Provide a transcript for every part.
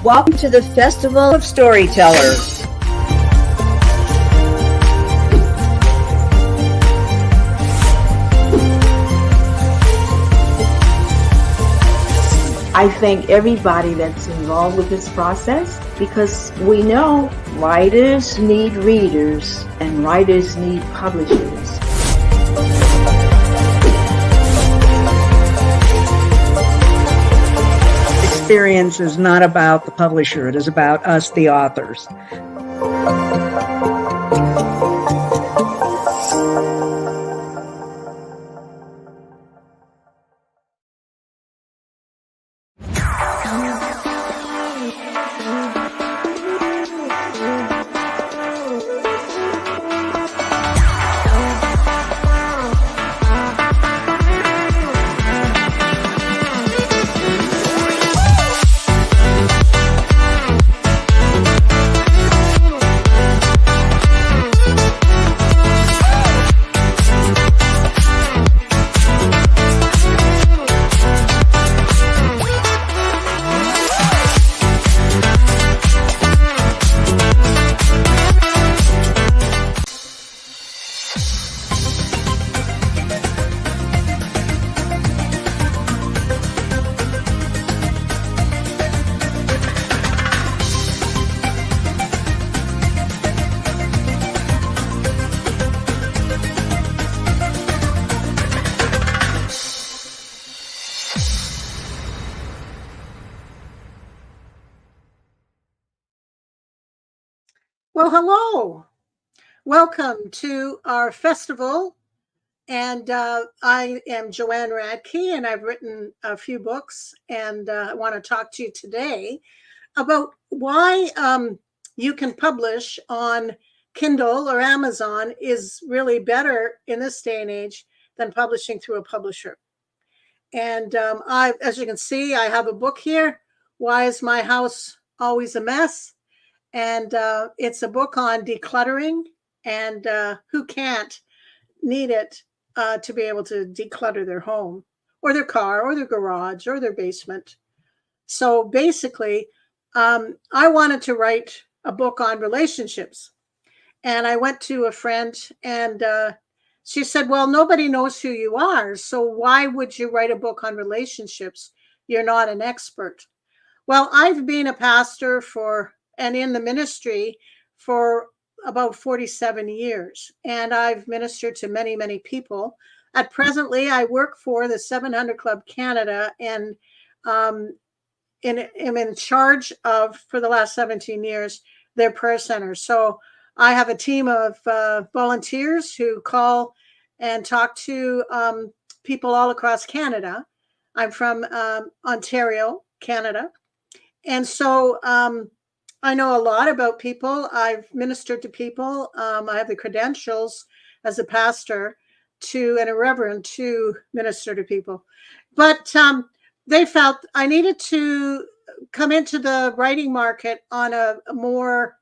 Welcome to the Festival of Storytellers. I thank everybody that's involved with this process because we know writers need readers and writers need publishers. Experience is not about the publisher. It is about us, the authors. Well, hello. Welcome to our festival. And I am Joanne Radke, and I've written a few books. And I want to talk to you today about why you can publish on Kindle or Amazon is really better in this day and age than publishing through a publisher. And as you can see, I have a book here, Why is My House Always a Mess? And it's a book on decluttering and who can't need it to be able to declutter their home or their car or their garage or their basement. So basically, I wanted to write a book on relationships. And I went to a friend and she said, well, nobody knows who you are. So why would you write a book on relationships? You're not an expert. Well, I've been a pastor and in the ministry for about 47 years. And I've ministered to many, many people. At presently, I work for the 700 Club Canada and am in charge of, for the last 17 years, their prayer center. So I have a team of volunteers who call and talk to people all across Canada. I'm from Ontario, Canada. And so I know a lot about people. I've ministered to people. I have the credentials as a pastor and a reverend to minister to people. But they felt I needed to come into the writing market on a more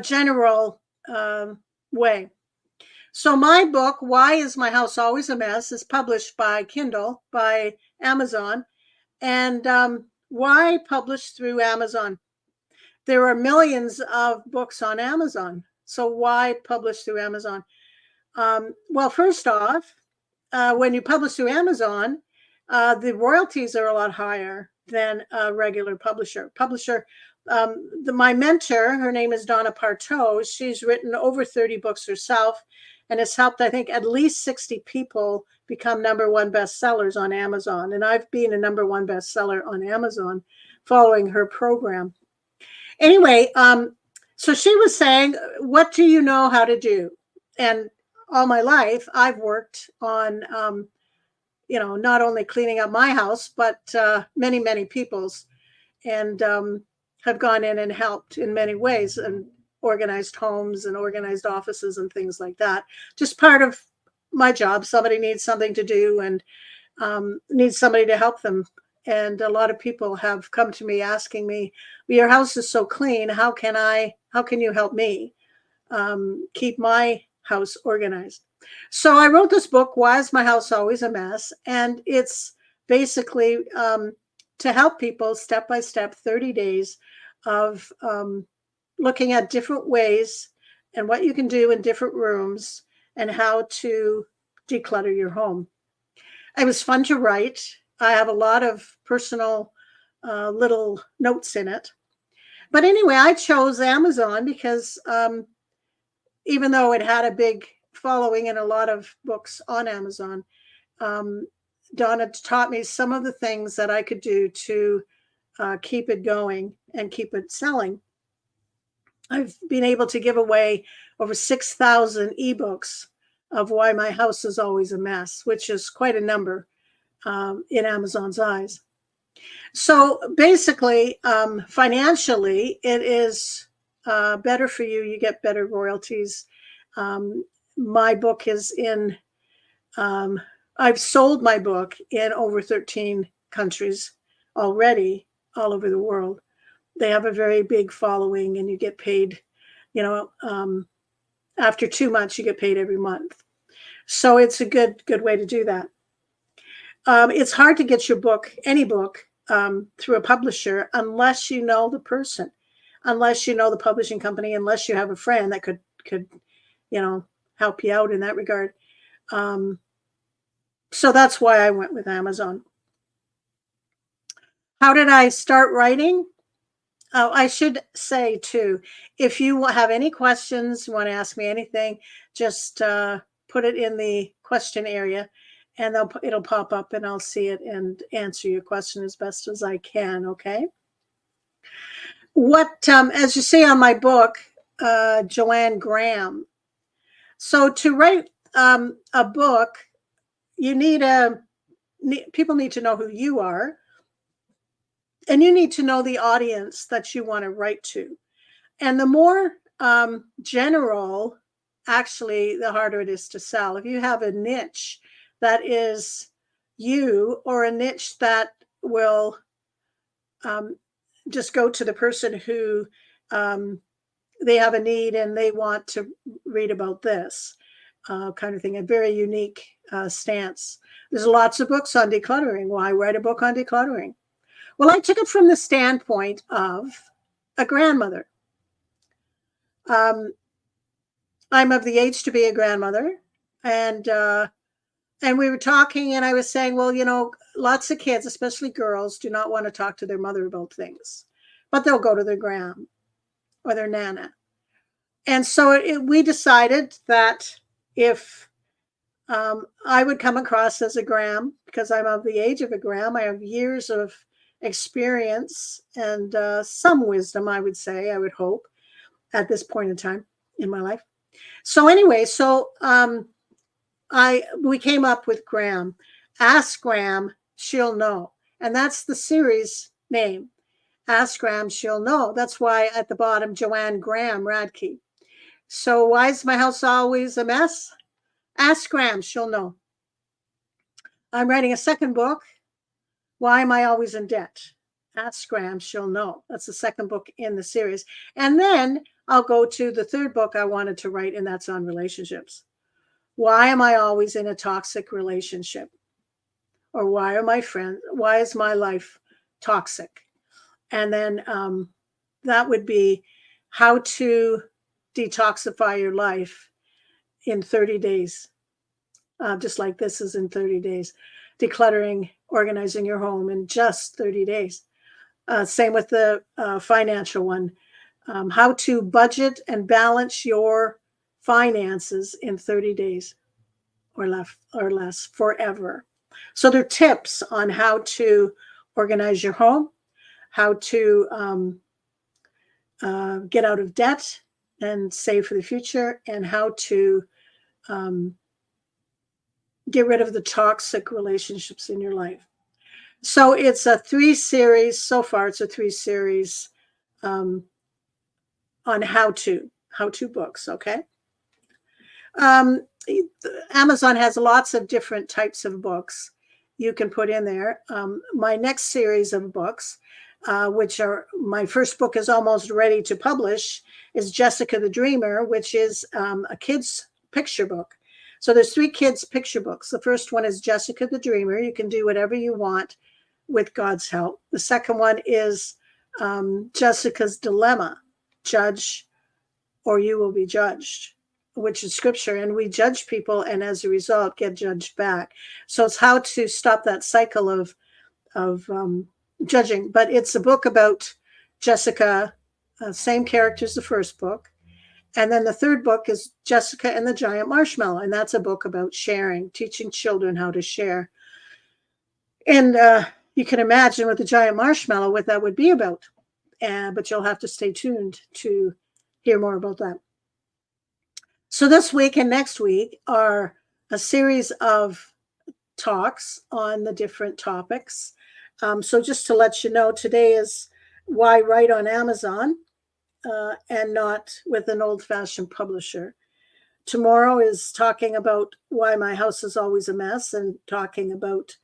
general way. So my book, Why is My House Always a Mess, is published by Kindle, by Amazon. And why publish through Amazon? There are millions of books on Amazon. So why publish through Amazon? Well, first off, when you publish through Amazon, the royalties are a lot higher than a regular publisher. My mentor, her name is Donna Parteau. She's written over 30 books herself and has helped, I think, at least 60 people become #1 bestsellers on Amazon. And I've been a #1 bestseller on Amazon following her program. Anyway, so she was saying, what do you know how to do? And all my life, I've worked on, not only cleaning up my house, but many, many people's, and have gone in and helped in many ways and organized homes and organized offices and things like that. Just part of my job. Somebody needs something to do and needs somebody to help them. And a lot of people have come to me asking me, your house is so clean. How can you help me keep my house organized? So I wrote this book, Why is My House Always a Mess? And it's basically to help people step by step, 30 days of looking at different ways and what you can do in different rooms and how to declutter your home. It was fun to write. I have a lot of personal little notes in it. But anyway, I chose Amazon because even though it had a big following and a lot of books on Amazon, Donna taught me some of the things that I could do to keep it going and keep it selling. I've been able to give away over 6,000 ebooks of why my house is always a mess, which is quite a number in Amazon's eyes. So basically, financially, it is better for you. You get better royalties. My book is in, I've sold my book in over 13 countries already, all over the world. They have a very big following, and you get paid, after 2 months, you get paid every month. So it's a good way to do that. It's hard to get your book, any book, through a publisher unless you know the person, unless you know the publishing company, unless you have a friend that could help you out in that regard. So that's why I went with Amazon. How did I start writing? Oh, I should say too, if you have any questions, you want to ask me anything, just put it in the question area, and it'll pop up, and I'll see it and answer your question as best as I can. Okay. What, as you see on my book, Joanne Graham. So to write a book, you people need to know who you are, and you need to know the audience that you want to write to. And the more general, actually, the harder it is to sell. If you have a niche that is you, or a niche that will just go to the person who they have a need and they want to read about this kind of thing, a very unique stance. There's lots of books on decluttering. Why write a book on decluttering? Well, I took it from the standpoint of a grandmother. I'm of the age to be a grandmother, and we were talking, and I was saying, well, lots of kids, especially girls, do not want to talk to their mother about things, but they'll go to their gram or their nana. And so we decided that if I would come across as a gram, because I'm of the age of a gram, I have years of experience and some wisdom, I would say, I would hope, at this point in time in my life. So anyway, we came up with Graham. Ask Graham, she'll know. And that's the series name. Ask Graham, she'll know. That's why at the bottom, Joanne Graham Radke. So why is my house always a mess? Ask Graham, she'll know. I'm writing a second book. Why am I always in debt? Ask Graham, she'll know. That's the second book in the series. And then I'll go to the third book I wanted to write, and that's on relationships. Why am I always in a toxic relationship? Or why is my life toxic? And then that would be how to detoxify your life in 30 days. Just like this is in 30 days. Decluttering, organizing your home in just 30 days. Same with the financial one. How to budget and balance your finances in 30 days or less forever. So there are tips on how to organize your home, how to get out of debt and save for the future, and how to get rid of the toxic relationships in your life. So it's a 3-series. So far, it's a 3-series on how-to books. Okay. Amazon has lots of different types of books you can put in there. My next series of books, which are my first book is almost ready to publish, is Jessica the Dreamer, which is a kid's picture book. So there's 3 kids picture books. The first one is Jessica the Dreamer. You can do whatever you want with God's help. The second one is Jessica's Dilemma, judge or you will be judged, which is scripture. And we judge people and as a result get judged back. So it's how to stop that cycle of judging. But it's a book about Jessica, same character as the first book. And then the third book is Jessica and the Giant Marshmallow. And that's a book about sharing, teaching children how to share. And you can imagine with the giant marshmallow what that would be about. But you'll have to stay tuned to hear more about that. So this week and next week are a series of talks on the different topics. So just to let you know, today is why write on Amazon and not with an old-fashioned publisher. Tomorrow is talking about why my house is always a mess, and talking about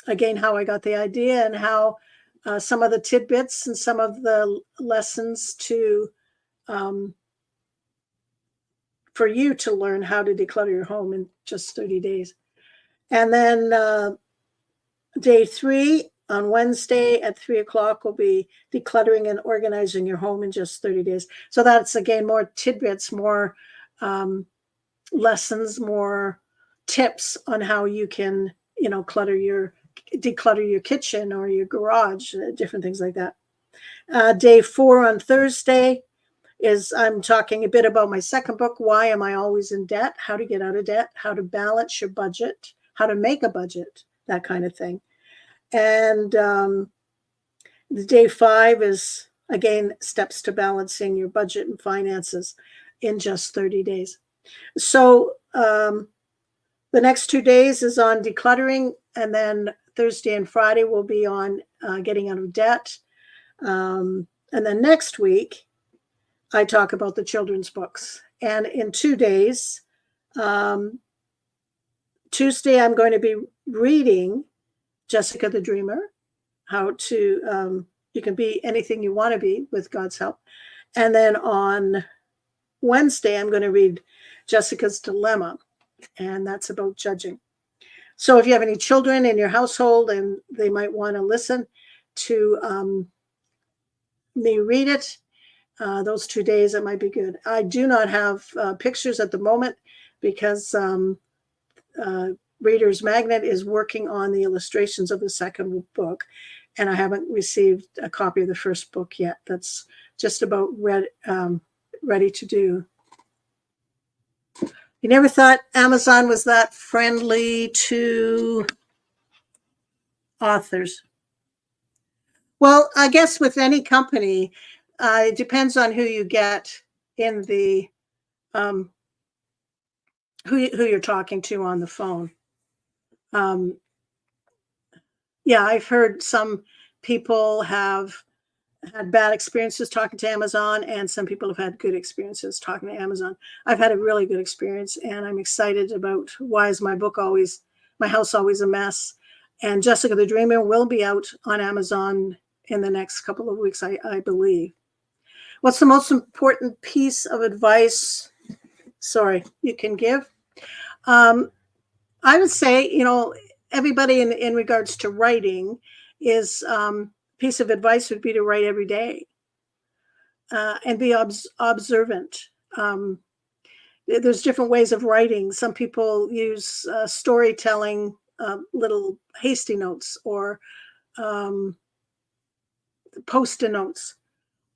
again how I got the idea and how some of the tidbits and some of the lessons to for you to learn how to declutter your home in just 30 days. And then day 3 on Wednesday at 3 o'clock will be decluttering and organizing your home in just 30 days. So that's again more tidbits, more lessons, more tips on how you can, declutter your kitchen or your garage, different things like that. Day 4 on Thursday is I'm talking a bit about my second book, Why Am I Always in Debt? How to get out of debt, how to balance your budget, how to make a budget, that kind of thing. And the day 5 is, again, steps to balancing your budget and finances in just 30 days. So the next 2 days is on decluttering, and then Thursday and Friday will be on getting out of debt. And then next week, I talk about the children's books. And in 2 days, Tuesday, I'm going to be reading Jessica the Dreamer, how to, you can be anything you want to be with God's help. And then on Wednesday, I'm going to read Jessica's Dilemma, and that's about judging. So if you have any children in your household and they might want to listen to me read it, those 2 days, it might be good. I do not have pictures at the moment because Reader's Magnet is working on the illustrations of the second book, and I haven't received a copy of the first book yet. That's just about ready to do. You never thought Amazon was that friendly to authors? Well, I guess with any company, it depends on who you get in the who you're talking to on the phone. Yeah, I've heard some people have had bad experiences talking to Amazon, and some people have had good experiences talking to Amazon. I've had a really good experience, and I'm excited about Why Is My House Always a Mess? And Jessica the Dreamer will be out on Amazon in the next couple of weeks, I believe. What's the most important piece of advice, you can give? I would say, everybody in regards to writing is piece of advice would be to write every day and be observant. There's different ways of writing. Some people use storytelling, little hasty notes, or post-it notes,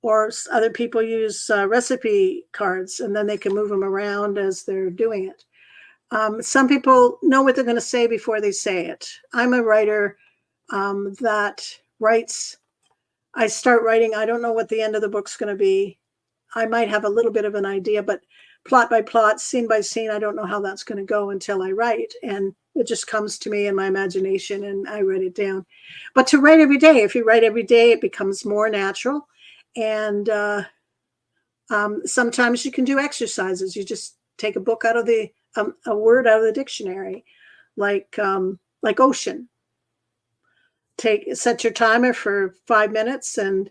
or other people use recipe cards, and then they can move them around as they're doing it. Some people know what they're going to say before they say it. I'm a writer that writes. I start writing. I don't know what the end of the book's going to be. I might have a little bit of an idea, but plot by plot, scene by scene, I don't know how that's going to go until I write. And it just comes to me in my imagination and I write it down. But to write every day, if you write every day, it becomes more natural. And sometimes you can do exercises. You just take a book out of a word out of the dictionary, like ocean. Set your timer for 5 minutes and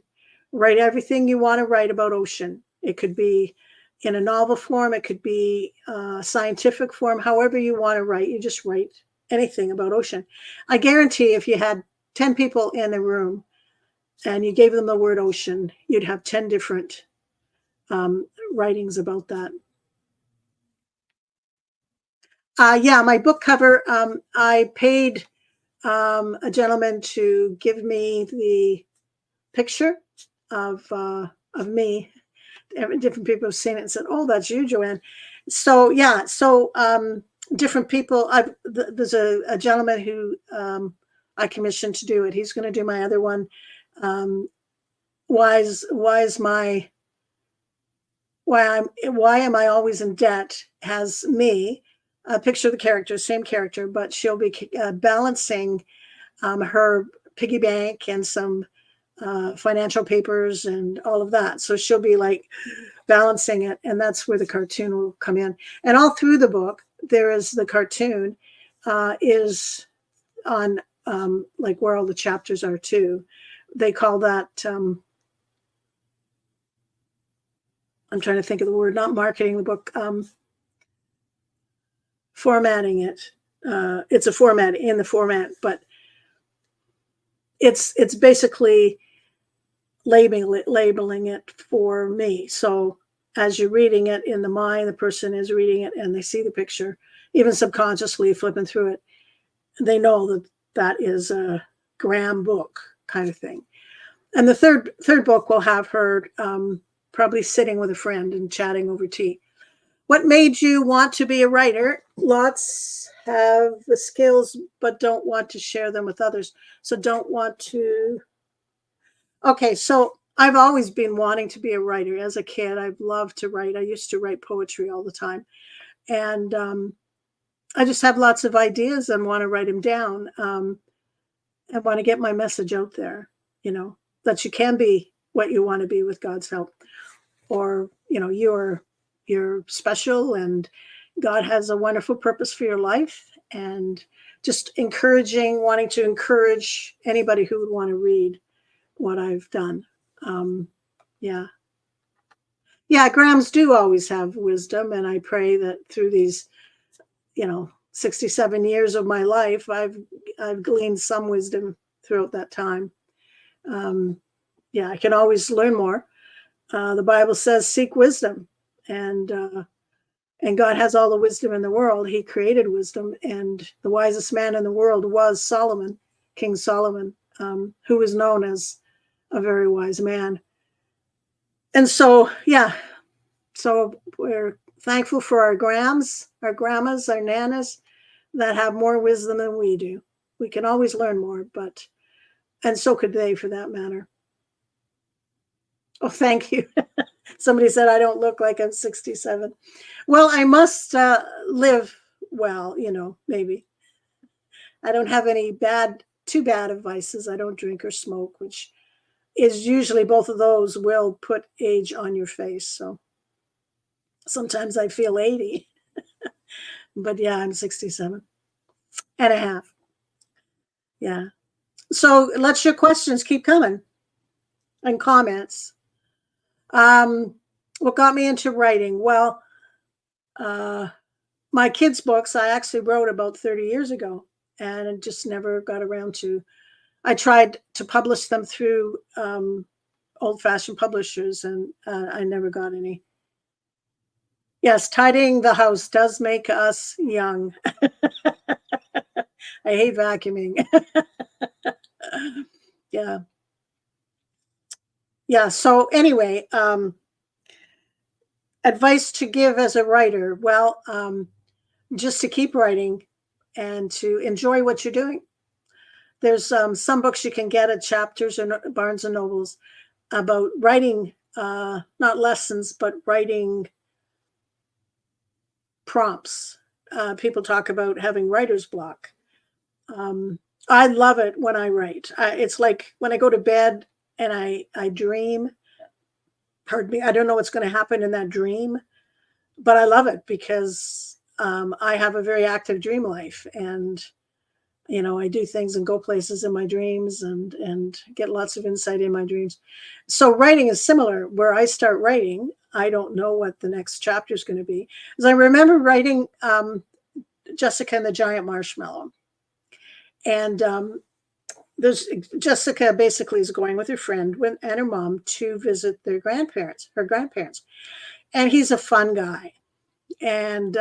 write everything you want to write about ocean. It could be in a novel form, it could be scientific form, however you want to write. You just write anything about ocean. I guarantee if you had 10 people in a room and you gave them the word ocean, you'd have 10 different writings about that. Yeah, my book cover, I paid a gentleman to give me the picture of me. Different people have seen it and said, "Oh, that's you, Joanne." So yeah, so different people. There's a gentleman who I commissioned to do it. He's going to do my other one. Why am I always in debt? Has me a picture of the character, same character, but she'll be balancing her piggy bank and some financial papers and all of that. So she'll be like balancing it, and that's where the cartoon will come in. And all through the book, there is the cartoon is on like where all the chapters are too. They call that I'm trying to think of the word, not marketing the book, formatting it. It's a format in the format, but it's basically labeling it for me. So as you're reading it in the mind, the person is reading it and they see the picture, even subconsciously flipping through it, they know that that is a Graham book kind of thing. And the third book will have her probably sitting with a friend and chatting over tea. What made you want to be a writer? Lots have the skills, but don't want to share them with others. So don't want to. Okay, so I've always been wanting to be a writer. As a kid, I've loved to write. I used to write poetry all the time. And I just have lots of ideas and want to write them down. I want to get my message out there, that you can be what you want to be with God's help. Or, you're special and God has a wonderful purpose for your life. And just wanting to encourage anybody who would want to read what I've done. Yeah, Grahams do always have wisdom, and I pray that through these 67 years of my life, I've gleaned some wisdom throughout that time. I can always learn more. The Bible says seek wisdom, and God has all the wisdom in the world. He created wisdom, and the wisest man in the world was Solomon, King Solomon, who was known as a very wise man. And so, so we're thankful for our grams, our grandmas, our nanas that have more wisdom than we do. We can always learn more, and so could they for that matter. Oh, thank you. Somebody said I don't look like I'm 67. Well, I must live well, maybe. I don't have any too bad of vices. I don't drink or smoke, which is usually both of those will put age on your face. So sometimes I feel 80, but yeah, I'm 67 and a half. Yeah. So let your questions keep coming and comments. What got me into writing? Well, my kids' books I actually wrote about 30 years ago and just never got around to. I tried to publish them through old-fashioned publishers, and I never got any. Yes, tidying the house does make us young. I hate vacuuming. Yeah. Yeah. So anyway, advice to give as a writer. Well, just to keep writing and to enjoy what you're doing. There's some books you can get at Chapters or Barnes and Nobles about writing, not lessons, but writing prompts. People talk about having writer's block. I love it when I write. It's like when I go to bed and I dream. Pardon me, I don't know what's going to happen in that dream, but I love it because I have a very active dream life, and I do things and go places in my dreams and get lots of insight in my dreams. So writing is similar. Where I start writing, I don't know what the next chapter is going to be. Because I remember writing Jessica and the Giant Marshmallow. And there's Jessica basically is going with her friend and her mom to visit her grandparents. And he's a fun guy. And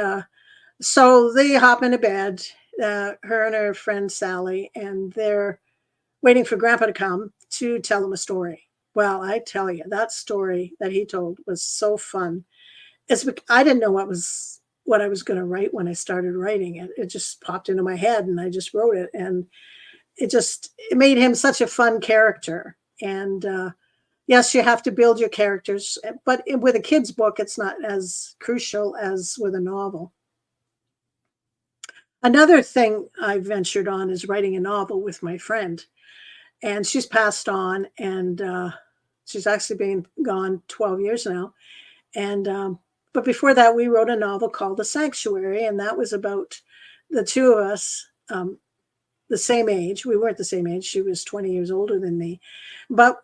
so they hop into bed, her and her friend Sally, and they're waiting for Grandpa to come to tell them a story. Well, I tell you, that story that he told was so fun. I didn't know what I was going to write when I started writing it. It just popped into my head, and I just wrote it, and it made him such a fun character. And yes, you have to build your characters, but with a kid's book, it's not as crucial as with a novel. Another thing I ventured on is writing a novel with my friend, and she's passed on, and she's actually been gone 12 years now. And but before that, we wrote a novel called The Sanctuary, and that was about the two of us, the same age. We weren't the same age. She was 20 years older than me, but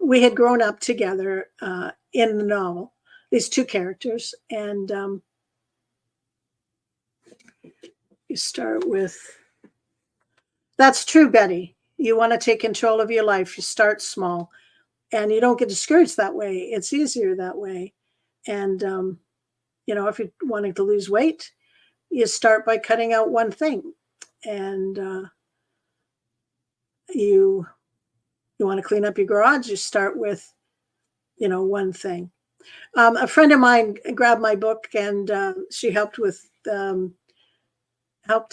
we had grown up together in the novel, these two characters. And you start with, that's true, Betty. You want to take control of your life. You start small, and you don't get discouraged that way. It's easier that way. And, if you're wanting to lose weight, you start by cutting out one thing. And you want to clean up your garage, you start with, one thing. A friend of mine grabbed my book, and she helped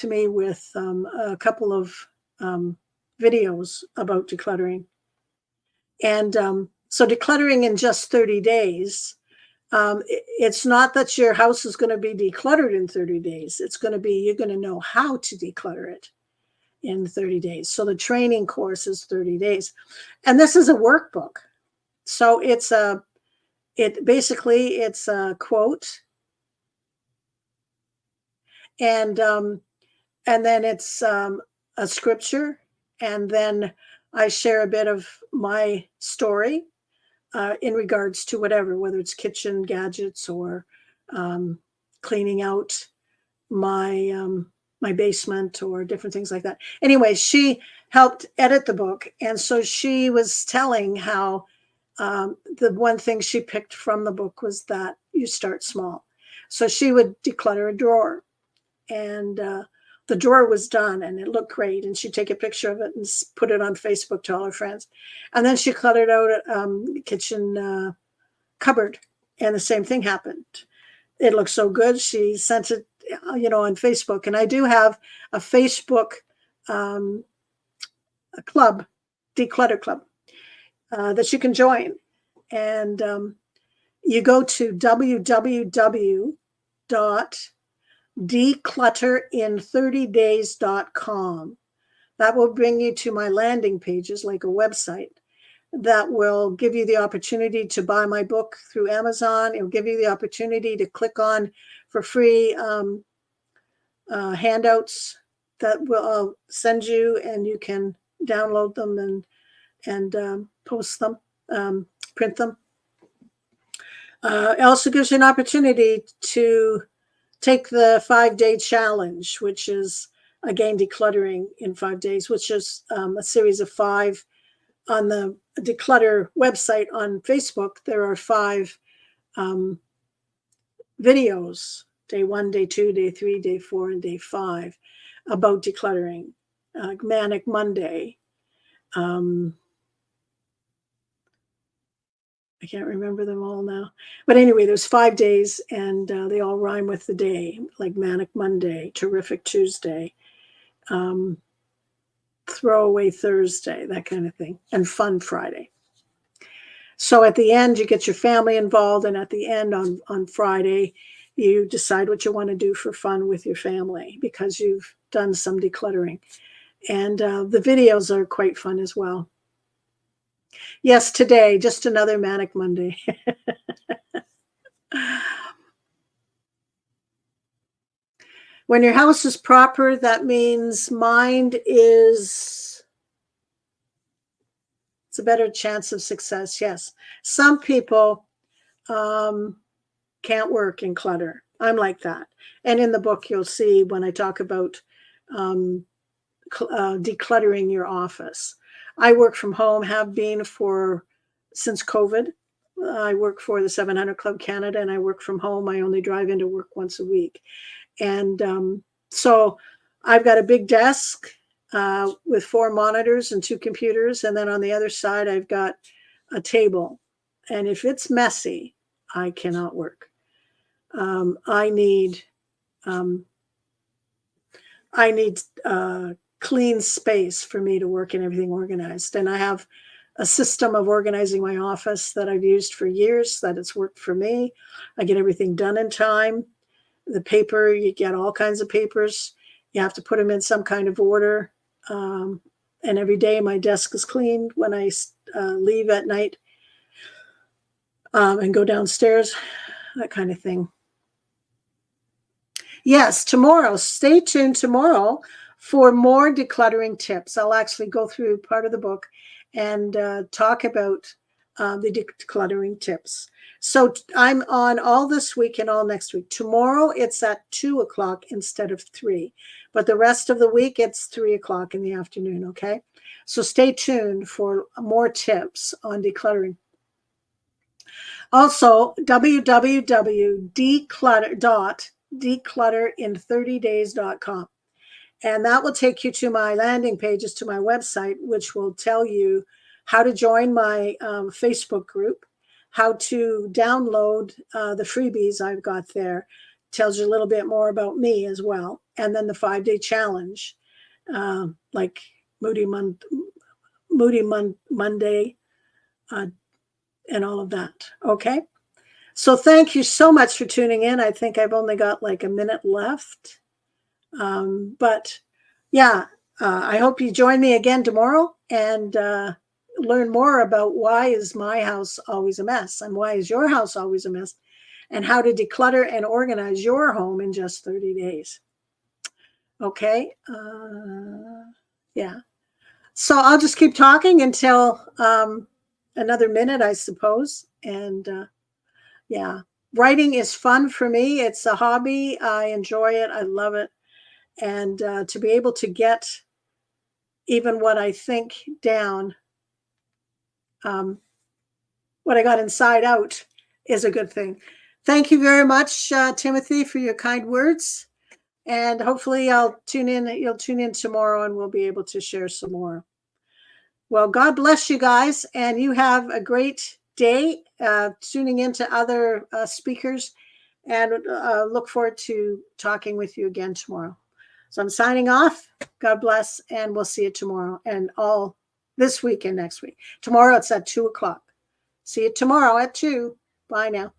me with a couple of videos about decluttering. And so decluttering in just 30 days, it's not that your house is going to be decluttered in 30 days. It's going to be, you're going to know how to declutter it in 30 days. So the training course is 30 days. And this is a workbook. So it's a quote. And then it's a scripture. And then I share a bit of my story in regards to whether it's kitchen gadgets or cleaning out my basement or different things like that. Anyway, she helped edit the book. And so she was telling how the one thing she picked from the book was that you start small. So she would declutter a drawer, and the drawer was done and it looked great. And she'd take a picture of it and put it on Facebook to all her friends. And then she cluttered out a kitchen cupboard, and the same thing happened. It looked so good. She sent it, on Facebook. And I do have a Facebook a club, declutter club, that you can join. And you go to www.declutterinthirtydays.com. That will bring you to my landing pages, like a website that will give you the opportunity to buy my book through Amazon. It will give you the opportunity to click on for free handouts that will send you, and you can download them and post them, print them. It also gives you an opportunity to take the 5-day challenge, which is, again, decluttering in 5 days, which is a series of 5 on the declutter website on Facebook. There are 5 videos, day 1, day 2, day 3, day 4, and day 5, about decluttering. Manic Monday. I can't remember them all now. But anyway, there's 5 days, and they all rhyme with the day, like Manic Monday, Terrific Tuesday, Throwaway Thursday, that kind of thing, and Fun Friday. So at the end, you get your family involved, and at the end on Friday, you decide what you want to do for fun with your family because you've done some decluttering. And the videos are quite fun as well. Yes, today, just another Manic Monday. When your house is proper, that means it's a better chance of success. Yes. Some people can't work in clutter. I'm like that. And in the book, you'll see when I talk about decluttering your office. I work from home, have been since COVID. I work for the 700 Club Canada, and I work from home. I only drive into work once a week. And so I've got a big desk with 4 monitors and 2 computers. And then on the other side, I've got a table. And if it's messy, I cannot work. I need clean space for me to work and everything organized. And I have a system of organizing my office that I've used for years, that it's worked for me. I get everything done in time. The paper, you get all kinds of papers. You have to put them in some kind of order. And every day my desk is cleaned when I leave at night and go downstairs, that kind of thing. Yes, tomorrow, stay tuned tomorrow for more decluttering tips. I'll actually go through part of the book and talk about the decluttering tips. So I'm on all this week and all next week. Tomorrow it's at 2 o'clock instead of 3, but the rest of the week it's 3 o'clock in the afternoon. Okay. So stay tuned for more tips on decluttering. Also, www.declutterinthirtydays.com. And that will take you to my landing pages, to my website, which will tell you how to join my Facebook group, how to download the freebies I've got there. Tells you a little bit more about me as well. And then the 5-day challenge, like Moody Monday, and all of that. Okay. So thank you so much for tuning in. I think I've only got like a minute left. But yeah, I hope you join me again tomorrow and learn more about why is my house always a mess, and why is your house always a mess, and how to declutter and organize your home in just 30 days. Okay. Yeah. So I'll just keep talking until another minute, I suppose. And yeah, writing is fun for me. It's a hobby. I enjoy it. I love it. And to be able to get even what I think down, what I got inside out, is a good thing. Thank you very much, Timothy, for your kind words. And hopefully you'll tune in tomorrow and we'll be able to share some more. Well, God bless you guys, and you have a great day tuning into other speakers, and look forward to talking with you again tomorrow. So I'm signing off. God bless, and we'll see you tomorrow and all this week and next week. Tomorrow it's at 2 o'clock. See you tomorrow at 2. Bye now.